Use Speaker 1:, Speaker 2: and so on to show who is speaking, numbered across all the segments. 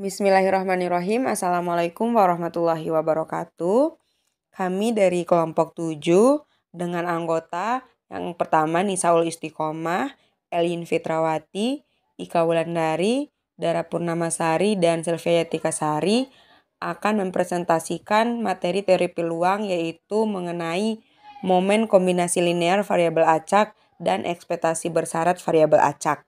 Speaker 1: Bismillahirrahmanirrahim. Assalamualaikum warahmatullahi wabarakatuh. Kami dari kelompok 7 dengan anggota yang pertama Nisaul Istiqomah, Elin Fitrawati, Ika Wulandari, Dara Purnamasari, dan Sylvia Tikasari akan mempresentasikan materi teori peluang yaitu mengenai momen kombinasi linear variabel acak dan ekspektasi bersyarat variabel acak.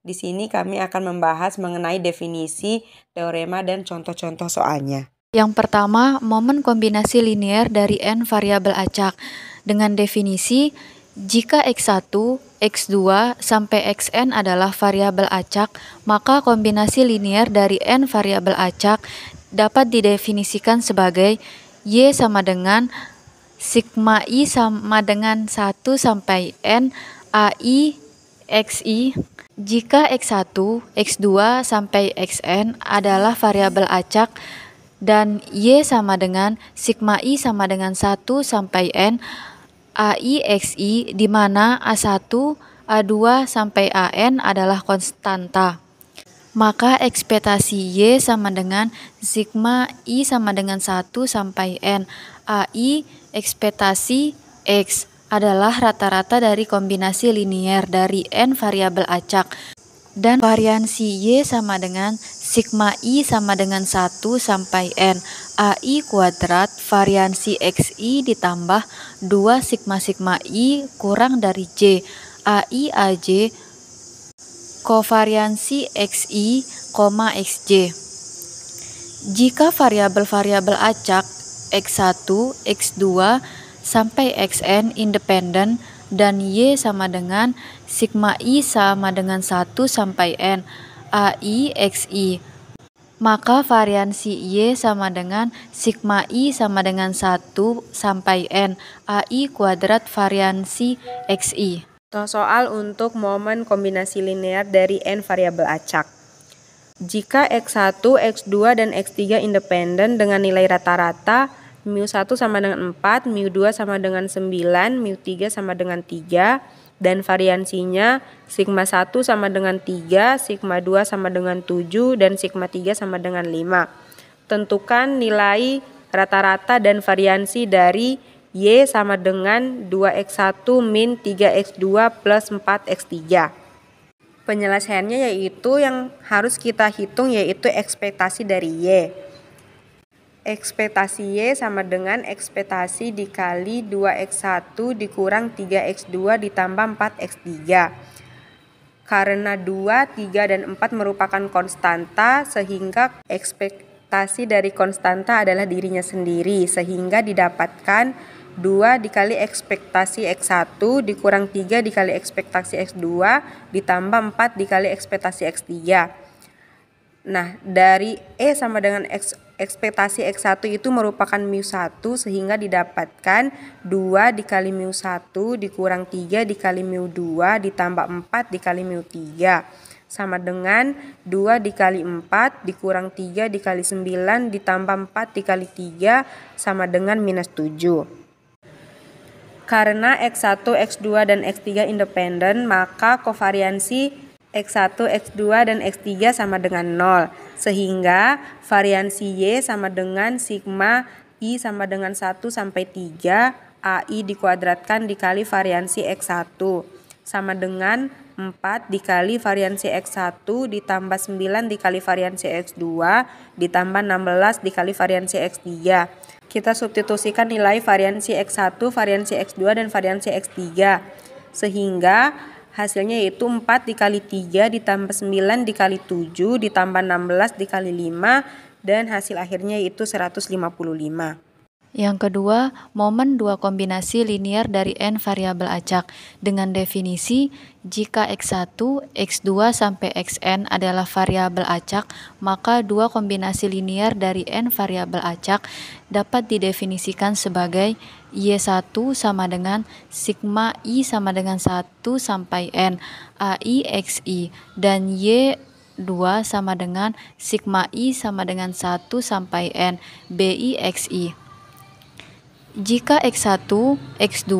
Speaker 1: Di sini kami akan membahas mengenai definisi, teorema, dan contoh-contoh soalnya.
Speaker 2: Yang pertama, momen kombinasi linear dari n variabel acak. Dengan definisi, jika x1, x2, sampai xn adalah variabel acak, maka kombinasi linear dari n variabel acak dapat didefinisikan sebagai y sama dengan sigma i sama dengan 1 sampai n ai xi. Jika x1, x2, sampai xn adalah variabel acak dan y sama dengan sigma i sama dengan 1 sampai n ai xi, di mana a1, a2, sampai an adalah konstanta, maka ekspektasi y sama dengan sigma i sama dengan 1 sampai n ai ekspektasi x adalah rata-rata dari kombinasi linear dari n variabel acak, dan variansi y sama dengan sigma i sama dengan 1 sampai n ai kuadrat variansi xi ditambah 2 sigma i kurang dari j ai aj kovariansi xi, xj. Jika variabel-variabel acak x1, x2, sampai xn independen dan y sama dengan sigma i sama dengan 1 sampai n ai xi, maka variansi y sama dengan sigma i sama dengan 1 sampai n ai kuadrat variansi xi.
Speaker 1: Soal untuk momen kombinasi linear dari n variabel acak. Jika x1, x2, dan x3 independen dengan nilai rata-rata mu1 sama dengan 4, mu2 sama dengan 9, mu3 sama dengan 3, dan variansinya sigma 1 sama dengan 3, sigma 2 sama dengan 7, dan sigma 3 sama dengan 5. Tentukan nilai rata-rata dan variansi dari y sama dengan 2x1 min 3x2 plus 4x3. Penyelesaiannya yaitu yang harus kita hitung yaitu ekspektasi dari y. Ekspektasi y sama dengan ekspektasi dikali 2x1 dikurang 3x2 ditambah 4x3. Karena 2, 3, dan 4 merupakan konstanta, sehingga ekspektasi dari konstanta adalah dirinya sendiri, sehingga didapatkan 2 dikali ekspektasi x1 dikurang 3 dikali ekspektasi x2 ditambah 4 dikali ekspektasi x3. Nah, dari E sama dengan ekspektasi X1 itu merupakan mu1, sehingga didapatkan 2 dikali mu1 dikurang 3 dikali mu2 ditambah 4 dikali mu3 sama dengan 2 dikali 4 dikurang 3 dikali 9 ditambah 4 dikali 3 sama dengan minus 7. Karena X1, X2, dan X3 independen, maka kovariansi X1, X2, dan X3 sama dengan 0, sehingga variansi Y sama dengan sigma I sama dengan 1 sampai 3, AI dikuadratkan dikali variansi X1, sama dengan 4 dikali variansi X1 ditambah 9 dikali variansi X2 ditambah 16 dikali variansi X3. Kita substitusikan nilai variansi X1, variansi X2, dan variansi X3, sehingga hasilnya yaitu 4 dikali 3 ditambah 9 dikali 7 ditambah 16 dikali 5, dan hasil akhirnya yaitu 155.
Speaker 2: Yang kedua, momen dua kombinasi linear dari n variabel acak. Dengan definisi, jika x1, x2, sampai xn adalah variabel acak, maka dua kombinasi linear dari n variabel acak dapat didefinisikan sebagai y1 sama dengan sigma i sama dengan 1 sampai n ai xi, dan y2 sama dengan sigma i sama dengan 1 sampai n bi xi. Jika x1, x2,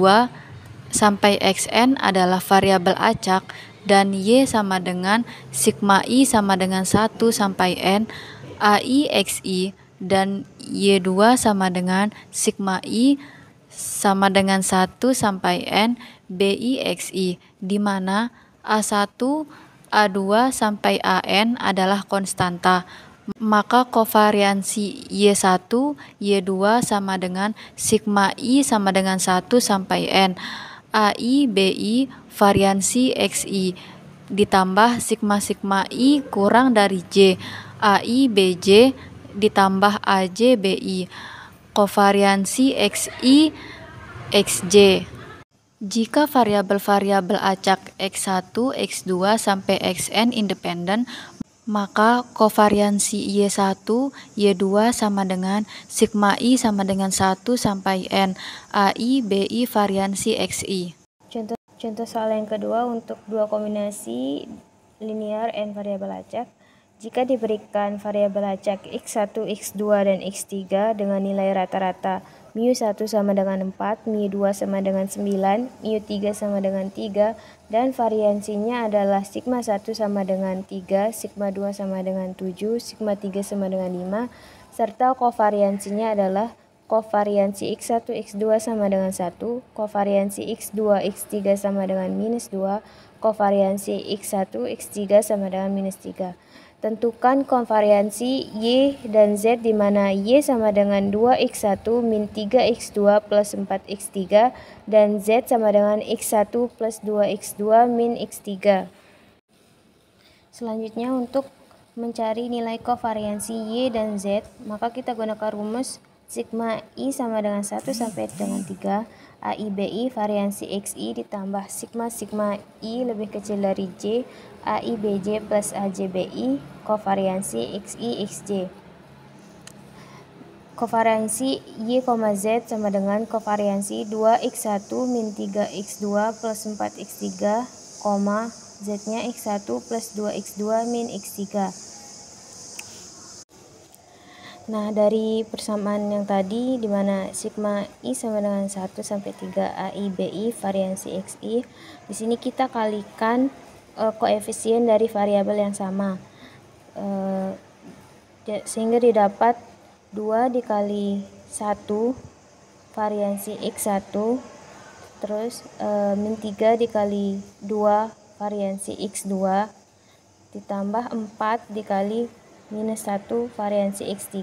Speaker 2: sampai xn adalah variabel acak dan y sama dengan sigma i sama dengan 1 sampai n AI XI dan Y2 sama dengan sigma I sama dengan 1 sampai N BI XI, di mana A1, A2 sampai AN adalah konstanta. Maka kovariansi Y1, Y2 sama dengan sigma I sama dengan 1 sampai N. AI, BI, variansi XI ditambah sigma I kurang dari J. AI, BJ ditambah AJ, BI. Kovariansi XI, XJ. Jika variabel-variabel acak X1, X2 sampai Xn independen, maka kovariansi Y1, Y2 sama dengan sigma I sama dengan 1 sampai N. AI, BI, variansi XI.
Speaker 3: Contoh soal yang kedua untuk dua kombinasi linear n variabel acak. Jika diberikan variabel acak X1, X2, dan X3 dengan nilai rata-rata mu1 sama dengan 4, mu2 sama dengan 9, mu3 sama dengan 3, dan variansinya adalah sigma 1 sama dengan 3, sigma 2 sama dengan 7, sigma 3 sama dengan 5, serta kovariansinya adalah kovariansi X1, X2 sama dengan 1, kovariansi X2, X3 sama dengan minus 2, kovariansi X1, X3 sama dengan minus 3. Tentukan kovariansi Y dan Z di mana Y sama dengan 2X1 min 3X2 plus 4X3 dan Z sama dengan X1 plus 2X2 min X3. Selanjutnya untuk mencari nilai kovariansi Y dan Z, maka kita gunakan rumus sigma I sama dengan 1 sampai dengan 3, AIBI variansi XI ditambah sigma I lebih kecil dari J, AIBJ plus AJBI, kovariansi XI XJ. Kovariansi Y, Z sama dengan kovariansi 2X1 min 3X2 plus 4X3, Z-nya X1 plus 2X2 min X3. Nah, dari persamaan yang tadi di mana sigma I sama dengan 1 sampai 3 AIBI variansi XI, di sini kita kalikan koefisien dari variabel yang sama. Sehingga didapat 2 dikali 1 variansi X1 terus min 3 dikali 2 variansi X2 ditambah 4 dikali minus 1 variansi X3.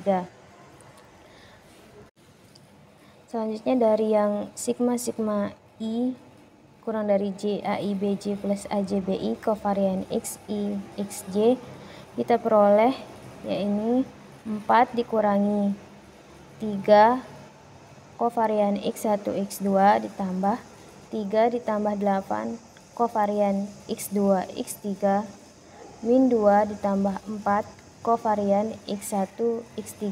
Speaker 3: Selanjutnya dari yang sigma I kurang dari J, AIBJ plus AJBI kovarian XI XJ, kita peroleh yaitu 4 dikurangi 3 kovarian X1 X2 ditambah 3 ditambah 8 kovarian X2 X3 min 2 ditambah 4 kovarian X1 X3,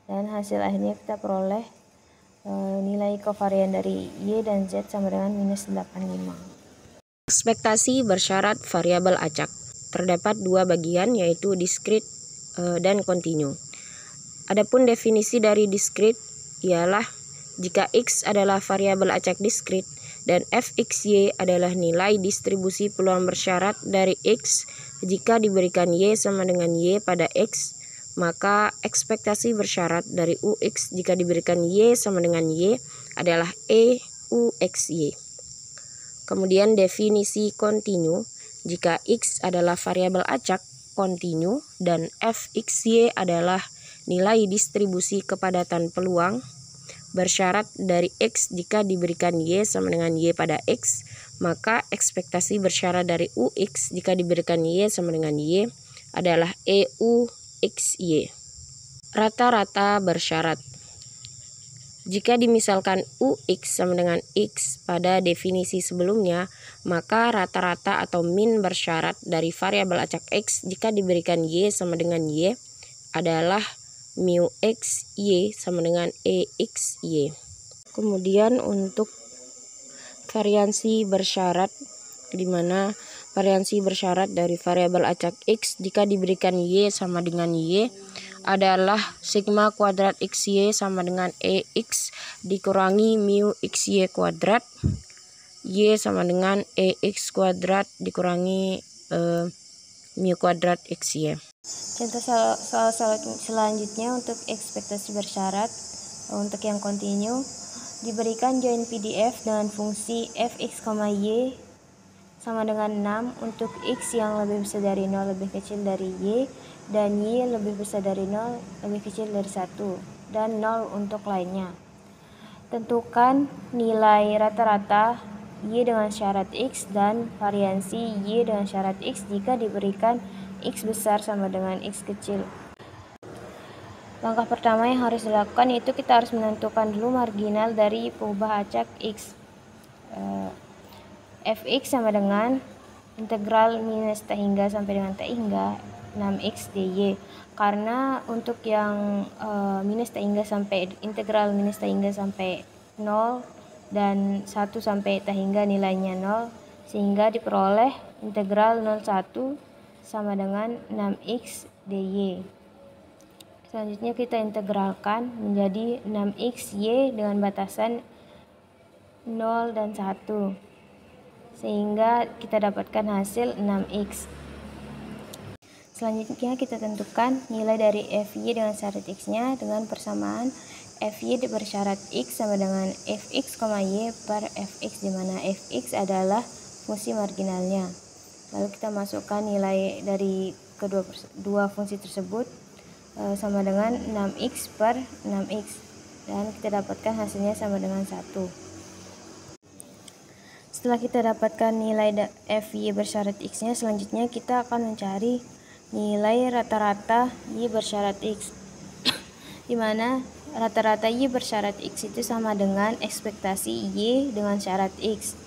Speaker 3: dan hasil akhirnya kita peroleh nilai kovarian dari Y dan Z sama dengan minus 85.
Speaker 1: Ekspektasi bersyarat variabel acak. Terdapat dua bagian yaitu diskrit dan kontinu. Adapun definisi dari diskrit ialah jika X adalah variabel acak diskrit dan fxy adalah nilai distribusi peluang bersyarat dari X jika diberikan Y sama dengan Y pada X, maka ekspektasi bersyarat dari UX jika diberikan Y sama dengan Y adalah EUXY. Kemudian definisi kontinu, jika X adalah variabel acak kontinu dan fxy adalah nilai distribusi kepadatan peluang bersyarat dari X jika diberikan Y sama dengan Y pada X, maka ekspektasi bersyarat dari UX jika diberikan Y sama dengan Y adalah EUXY. Rata-rata bersyarat. Jika dimisalkan UX sama dengan X pada definisi sebelumnya, maka rata-rata atau min bersyarat dari variabel acak X jika diberikan Y sama dengan Y adalah mu X Y sama dengan EXY. Kemudian untuk variansi bersyarat, di mana variansi bersyarat dari variabel acak X jika diberikan Y sama dengan Y adalah sigma kuadrat XY sama dengan EX dikurangi mu XY kuadrat, Y sama dengan EX kuadrat dikurangi mu kuadrat XY.
Speaker 3: Contoh soal selanjutnya untuk ekspektasi bersyarat. Untuk yang kontinu, diberikan join PDF dengan fungsi fx, y sama dengan 6 untuk x yang lebih besar dari 0 lebih kecil dari y, dan y lebih besar dari 0 lebih kecil dari 1, dan 0 untuk lainnya. Tentukan nilai rata-rata y dengan syarat x dan variansi y dengan syarat x jika diberikan x besar sama dengan x kecil. Langkah pertama yang harus dilakukan yaitu kita harus menentukan dulu marginal dari pengubah acak x. Fx sama dengan integral minus t hingga sampai dengan t hingga 6x dy. Karena untuk yang minus t hingga sampai integral minus t hingga sampai 0 dan 1 sampai t hingga nilainya 0, sehingga diperoleh integral 01 sama dengan 6x dy. Selanjutnya kita integralkan menjadi 6x y dengan batasan 0 dan 1, sehingga kita dapatkan hasil 6x. Selanjutnya kita tentukan nilai dari fy dengan syarat x-nya dengan persamaan fy bersyarat x sama dengan fx, y per fx, di mana fx adalah fungsi marginalnya. Lalu kita masukkan nilai dari kedua fungsi tersebut sama dengan 6x per 6x, dan kita dapatkan hasilnya sama dengan 1. Setelah kita dapatkan nilai fy bersyarat x-nya, selanjutnya kita akan mencari nilai rata-rata y bersyarat x, di mana rata-rata y bersyarat x itu sama dengan ekspektasi y dengan syarat x,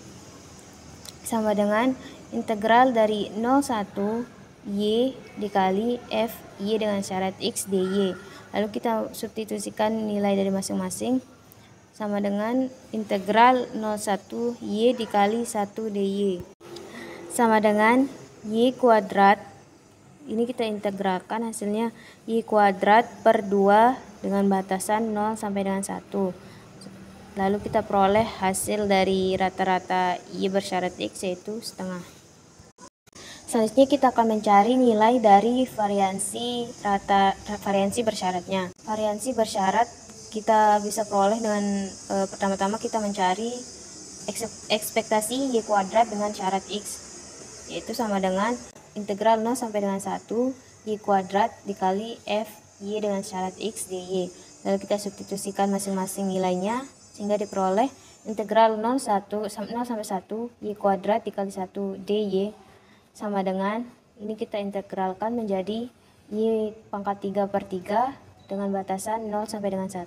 Speaker 3: sama dengan integral dari 01 y dikali f y dengan syarat x dy. Lalu kita substitusikan nilai dari masing-masing, sama dengan integral 01 y dikali 1 dy sama dengan y kuadrat. Ini kita integralkan, hasilnya y kuadrat per 2 dengan batasan 0 sampai dengan 1. Lalu kita peroleh hasil dari rata-rata y bersyarat x yaitu setengah. Selanjutnya kita akan mencari nilai dari variansi bersyaratnya. Variansi bersyarat kita bisa peroleh dengan pertama-tama kita mencari ekspektasi y kuadrat dengan syarat x, yaitu sama dengan integral 0 sampai dengan 1 y kuadrat dikali f y dengan syarat x dy. Lalu kita substitusikan masing-masing nilainya sehingga diperoleh integral 0 sampai 1 y kuadrat dikali 1 dy sama dengan, ini kita integralkan menjadi y pangkat 3 per 3 dengan batasan 0 sampai dengan 1,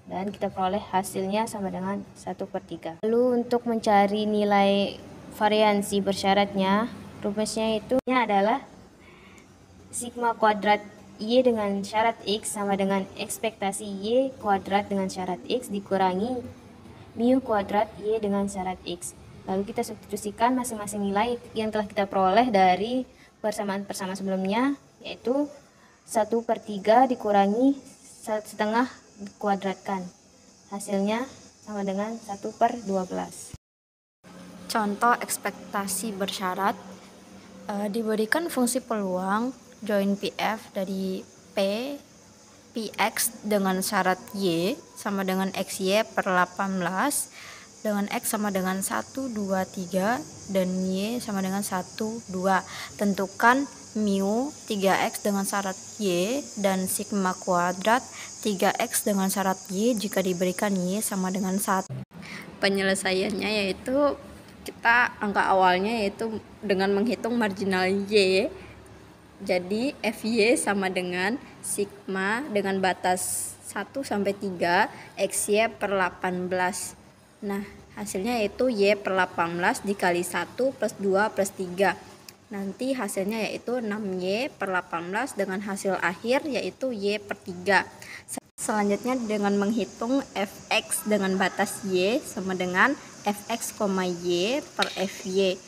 Speaker 3: dan kita peroleh hasilnya sama dengan 1 per 3. Lalu untuk mencari nilai variansi bersyaratnya, rumusnya itu adalah sigma kuadrat y dengan syarat x sama dengan ekspektasi y kuadrat dengan syarat x dikurangi mu kuadrat y dengan syarat x. Lalu kita substitusikan masing-masing nilai yang telah kita peroleh dari persamaan-persamaan sebelumnya, yaitu 1 per 3 dikurangi 1/2 dikuadratkan. Hasilnya sama dengan 1 per 12.
Speaker 2: Contoh ekspektasi bersyarat, diberikan fungsi peluang join PF dari Px dengan syarat y sama dengan xy per 18 dengan x sama dengan 1, 2, 3 dan y sama dengan 1, 2. Tentukan mu 3x dengan syarat y dan sigma kuadrat 3x dengan syarat y jika diberikan y sama dengan 1. Penyelesaiannya yaitu kita angka awalnya yaitu dengan menghitung marginal y. Jadi fy sama dengan sigma dengan batas 1 sampai 3 xy per 18. Nah, hasilnya yaitu y per 18 dikali 1 plus 2 plus 3. Nanti hasilnya yaitu 6y per 18 dengan hasil akhir yaitu y per 3. Selanjutnya dengan menghitung fx dengan batas y sama dengan fx, y per fy.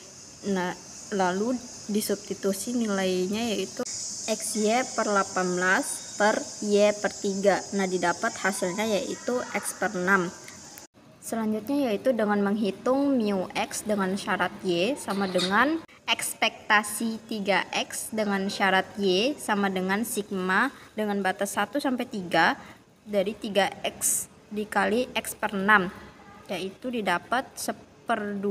Speaker 2: Nah, lalu disubstitusi nilainya yaitu xy per 18 per y per 3. Nah, didapat hasilnya yaitu x per 6. Selanjutnya yaitu dengan menghitung mu x dengan syarat y sama dengan
Speaker 4: ekspektasi 3x dengan syarat Y sama dengan sigma dengan batas 1 sampai 3 dari 3x dikali x per 6, yaitu didapat 1/2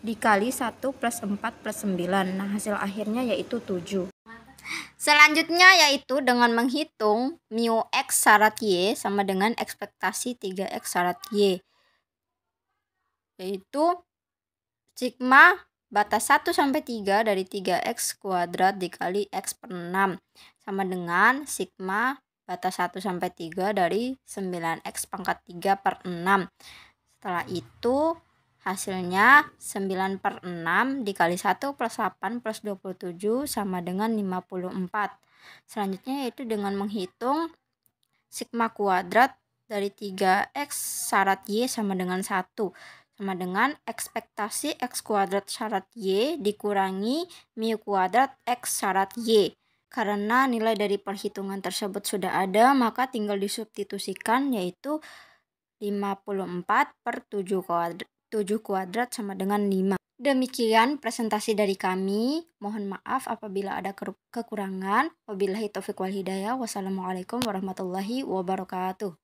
Speaker 4: dikali 1 plus 4 plus 9. Nah, hasil akhirnya yaitu 7. Selanjutnya yaitu dengan menghitung mu x syarat Y sama dengan ekspektasi 3x syarat Y, yaitu sigma batas 1 sampai 3 dari 3x kuadrat dikali x per 6 sama dengan sigma batas 1 sampai 3 dari 9x pangkat 3 per 6. Setelah itu hasilnya 9/6 dikali 1 plus 8 plus 27 sama dengan 54. Selanjutnya yaitu dengan menghitung sigma kuadrat dari 3x syarat Y sama dengan 1 sama dengan ekspektasi x kuadrat syarat Y dikurangi mu kuadrat x syarat Y. Karena nilai dari perhitungan tersebut sudah ada, maka tinggal disubstitusikan, yaitu 54/7 kuadrat sama dengan 5. Demikian presentasi dari kami. Mohon maaf apabila ada kekurangan. Wabillahi taufiq wal hidayah. Wassalamualaikum warahmatullahi wabarakatuh.